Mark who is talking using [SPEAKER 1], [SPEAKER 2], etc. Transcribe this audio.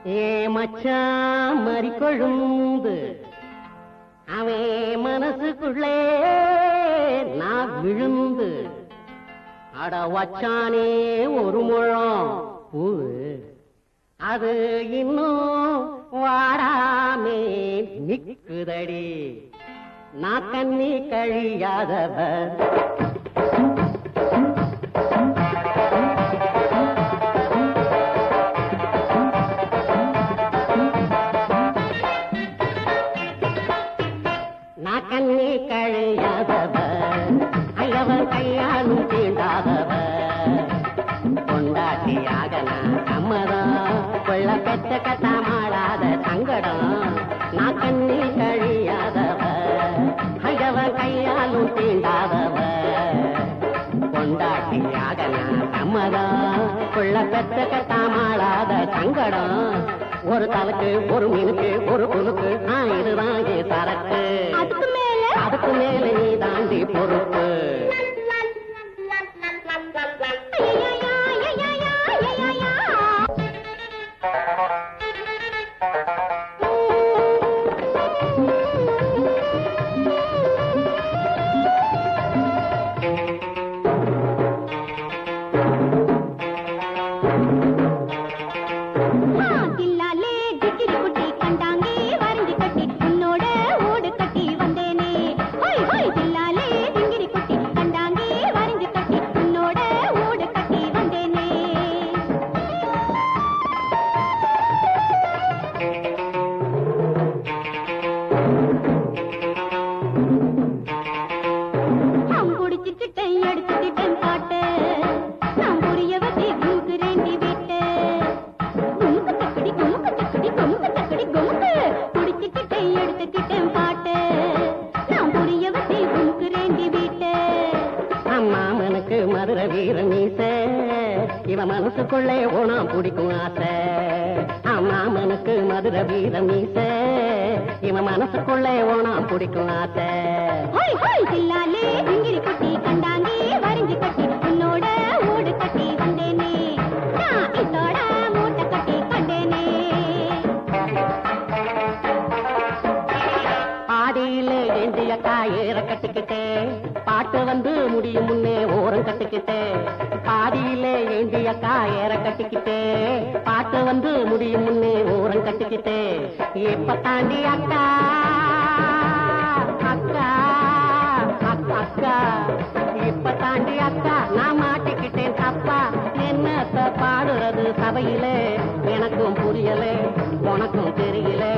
[SPEAKER 1] ஏ மச்சான் மறிக்கொழுந்து அவன் மனசுக்குள்ளே நான் விழுந்து அட வச்சானே ஒரு முழம் பூ அது இன்னும் வாடாமே நிக்குதடி நான் கண்ணி கழியாதவர் கண்ணி கழியாதவர் ஐயவர் கையாலும் தீண்டாதவர் கொண்டாட்டியாக நான் சம்மதம் கொள்ள பெற்ற கத்தாமாளாத சங்கடம் நான் கண்ணி கழியாதவர் ஐயவர் கையாலும் தீண்டாதவர் கொண்டாட்டியாக நான் சம்மதம் கொள்ள பெற்ற கத்தாமாளாத சங்கடம் ஒரு தலைக்கு ஒரு மீனுக்கு ஒரு குழுக்கு இதுதான் சரக்கு அதுக்கு மேல நீ தாண்டி பொறுப்பு மதுர வீர மீச இவன் மனசுக்குள்ளே ஓணாம் பிடிக்கும் ஆசை மாமனுக்கு மதுர வீர மீச இவன் மனசுக்குள்ளே ஓணாம் பிடிக்கும் ஆசை
[SPEAKER 2] குட்டி கண்டாங்கி வரைஞ்சு கட்டி உன்னோட ஓடு கட்டி வந்தேனே இதோட மூட்டை கட்டி கண்டேனே
[SPEAKER 1] ஆடியிலே ஏந்திய காயேற கட்டிக்கிட்டே பாட்டு வந்து முடியும் முன்னே ஓரம் கட்டிக்கிட்டே பாடியிலே ஏந்திய காயேற கட்டிக்கிட்டே பாட்டு வந்து முடியும் முன்னே ஓரம் கட்டிக்கிட்டே எப்ப தாண்டி அக்கா அக்கா அக்கா இப்ப தாண்டி அக்கா நான் மாட்டிக்கிட்டேன் தப்பா என்னத்த பாடுறது சபையிலே எனக்கும் புரியலே உனக்கும் தெரியலே